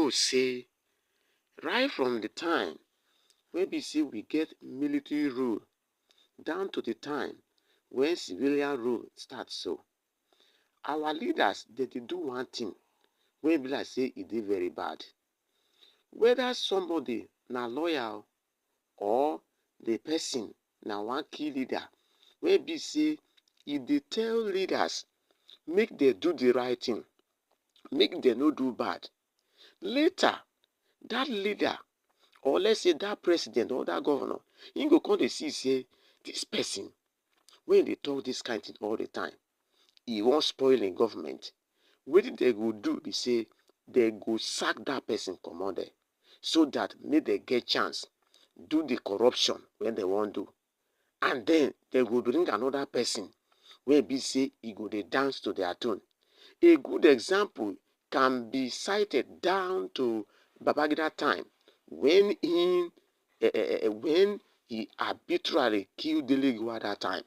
know say right from the time wey be say we get military rule down to the time when civilian rule start so, our leaders dey do one thing wey be like say e dey very bad. Whether somebody na lawyer or the person na one key leader wey be say e dey tell leaders make dem do the right thing, make dem no do bad. Later, that leader or let's say that president or that governor, im go come dey see say this person wey dey talk this kind thing all the time, e wan spoil im government. Wetin dem go do be say dem go sack that person comot there so that make dem get chance do the corruption wey dem wan do, and then dem go bring another person wey be say e go dey dance to their tune. A good example can be cited down to Babangida time when he arbitrarily kill Dele Giwa that time.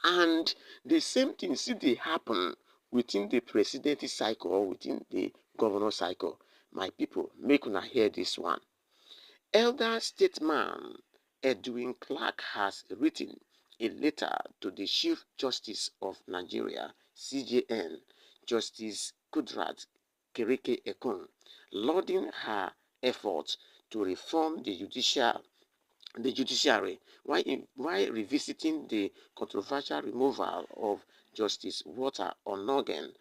And the same thing still dey happen within the presidency cycle or within the governor cycle. My people, make una hear this one. Elder statesman Edwin Clark has written a letter to the Chief Justice of Nigeria, CJN, Justice Kudrat Kereke-Ekun, lauding her efforts to reform the judiciary while revisiting the controversial removal of Justice Walter Onnoghen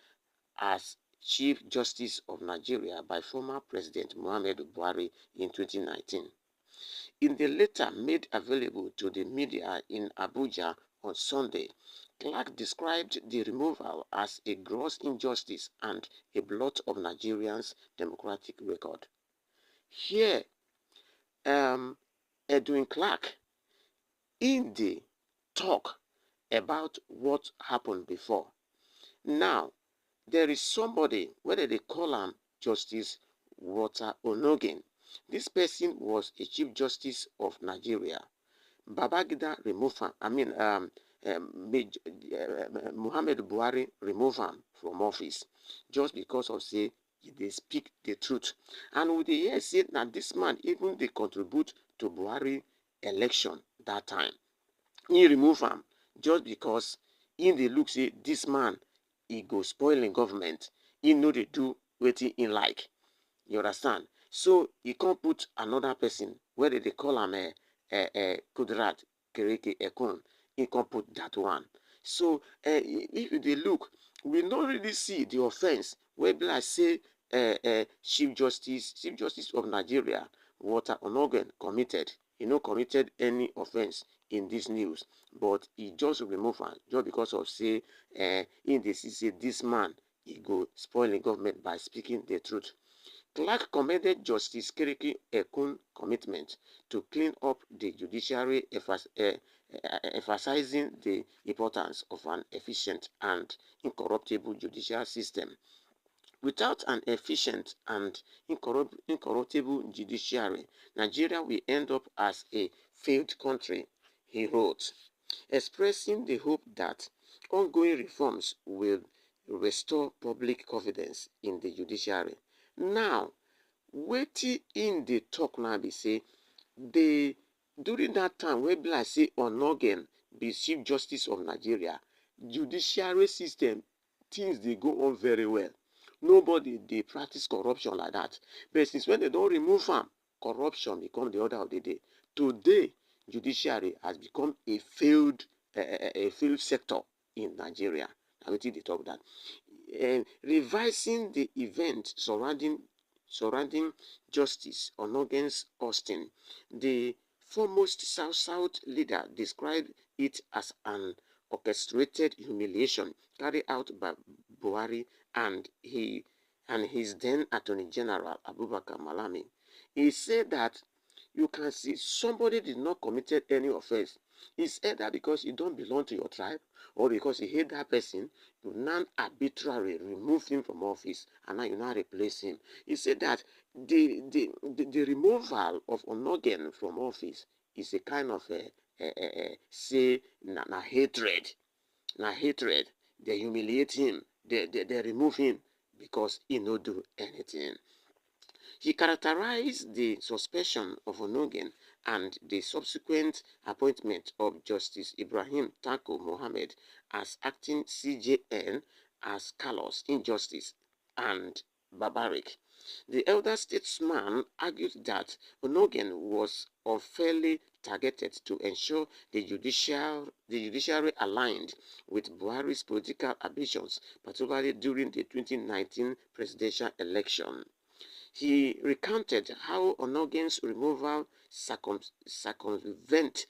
as Chief Justice of Nigeria by former President Muhammadu Buhari in 2019. In the letter made available to the media in Abuja on Sunday, Clark described the removal as a gross injustice and a blot of Nigerians' democratic record. Here, Edwin Clark, in the talk about what happened before. Now, there is somebody, whether they call him Justice Walter Onnoghen. This person was a Chief Justice of Nigeria. Babangida removed him. Muhammadu Buhari removed him from office just because of say they speak the truth. And we dey hear say that this man even they contribute to Buhari election that time. He remove him just because in the look say this man he go spoil in government. He know they do wetin he like. You understand? So he can't put another person, whether they call him Kudrat Kereke-Ekun, he can't put that one. So if they look, we don't really see the offense where be like say Chief Justice of Nigeria, Walter Onnoghen, committed. He no committed any offense in this news, but he just removed her just because of say in this he say this man he go spoil the government by speaking the truth. Clark commended Justice Kereke-Ekun's commitment to clean up the judiciary, emphasizing the importance of an efficient and incorruptible judicial system. Without an efficient and incorruptible judiciary, Nigeria will end up as a failed country, he wrote, expressing the hope that ongoing reforms will restore public confidence in the judiciary. Now, wetin in the talk now be say, during that time wey be like say Onnoghen be Chief Justice of Nigeria, judiciary system, things dey go on very well. Nobody dey practice corruption like that. But since when they don't remove am, corruption become the order of the day. Today, judiciary has become a failed sector in Nigeria. Na wetin dey talk that. Revising the event surrounding Justice Onnoghen's Austin, the foremost South leader described it as an orchestrated humiliation carried out by Buhari and his then Attorney General Abubakar Malami. He said that you can see somebody did not committed any offense. It's either because you don't belong to your tribe or because you hate that person, you now arbitrarily remove him from office and now you now replace him. He said that the removal of Onnoghen from office is a kind of say na hatred. Na hatred. They humiliate him. They remove him because he no do anything. He characterized the suspension of Onnoghen and the subsequent appointment of Justice Ibrahim Tanko Mohammed as acting CJN as callous injustice and barbaric. The elder statesman argued that Onnoghen was unfairly targeted to ensure the judiciary aligned with Buhari's political ambitions, particularly during the 2019 presidential election. He recounted how Onnoghen's removal circumvent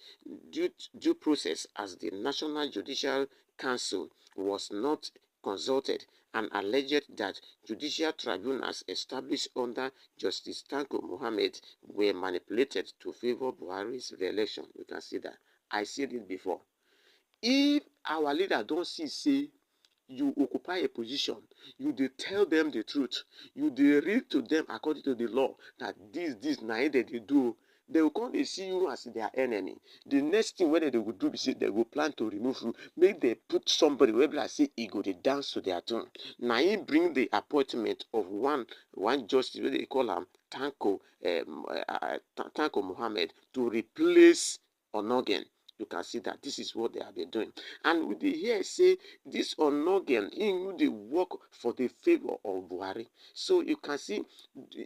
due process as the National Judicial Council was not consulted and alleged that judicial tribunals established under Justice Tanko Mohammed were manipulated to favor Buhari's re-election. You can see that. I said it before. If our leader don't see, say, you occupy a position, you dey tell them the truth, you dey read to them according to the law that this na it they do, they will come dey see you as their enemy. The next thing wey they go do be say they go plan to remove you, make they put somebody wey be like say e go dey dance to their tune. Na him bring the appointment of one justice wey they call am Tanko Mohammed to replace Onnoghen. You can see that this is what they have been doing. And we dey hear say this Onnoghen, he no dey work for the favor of Buhari. So you can see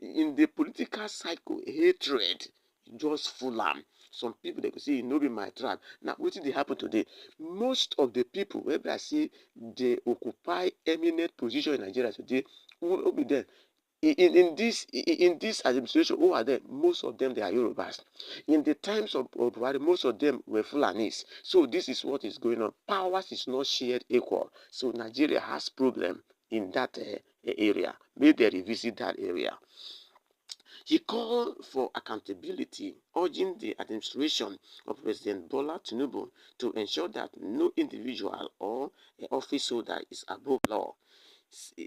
in the political cycle, hatred just full am. Some people they go say, no be my tribe. Now, what did happen today? Most of the people, wey I say they occupy eminent position in Nigeria today, who be there? In this administration, who are there? Most of them, they are Yorubas. In the times of Buhari, most of them were Fulanis. So this is what is going on. Powers is not shared equal. So Nigeria has problem in that area. May they revisit that area. He called for accountability, urging the administration of President Bola Tinubu to ensure that no individual or office holder is above law.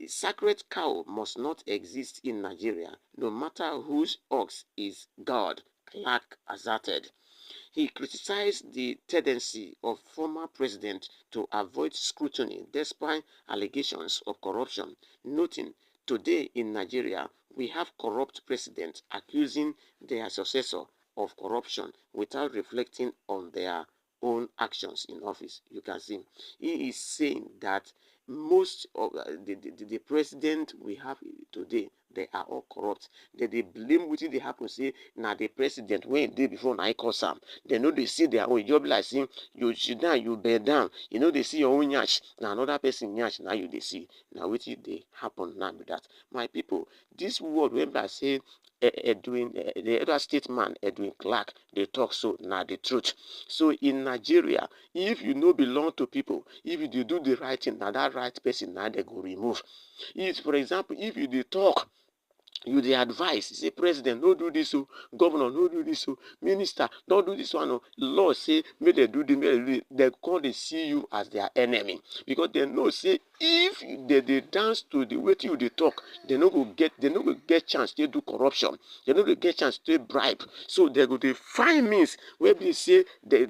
Sacred cow must not exist in Nigeria, no matter whose ox is God, Clark asserted. He criticized the tendency of former president to avoid scrutiny despite allegations of corruption, noting, today in Nigeria, we have corrupt presidents accusing their successor of corruption without reflecting on their own actions in office. You can see, he is saying that most of the president we have today, they are all corrupt. They blame wetin dey happen say na the president wey dey before na cause am. They know they see their own. You just be like saying you sit down, you bear down. You know they see your own nyash. Now another person nyash now you they see. Now wetin dey happen now with that. My people, this word when I say the other statement Edwin Clark, they talk so now the truth. So in Nigeria, if you no belong to people, if you do the right thing, now that right person now they go remove. If, for example, if you dey talk, you dey advise, say president no do this, so governor no do this, so minister don't do this one. Law say make they do this, make they do this. They come dey see you as their enemy because they know say if they dance to the way you dey talk, they no go get chance to do corruption. They no go get chance to bribe. So they go dey find means where be say they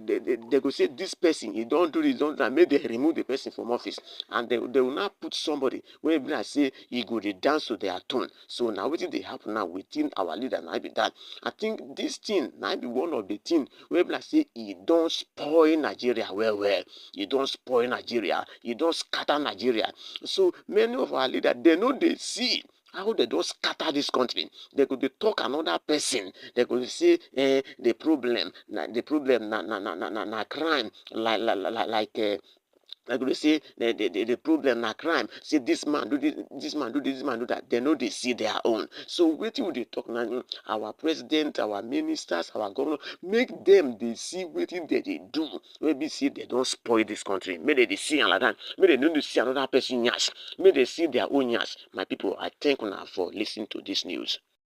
go say this person he don't do this, don't that. Make they remove the person from office, and they will not put somebody where be like say he go dey dance to their tone. So now wetin dey happen now within our leader na be that. I think this thing na be one of the thing where be like say he don spoil Nigeria well. He don spoil Nigeria. He don scatter Nigeria. So many of our leaders, they know they see how they don't scatter this country. They could talk another person. They could say the problem na crime like they say the problem na crime. Say this man do this man do this man do that. They know they see their own. So wetin we dey talk now, our president, our ministers, our governor, make them they see wetin they do. Maybe see they don't spoil this country. Maybe they see another. Maybe they don't see another person yash. Maybe they see their own yash. My people, I thank you now for listening to this news.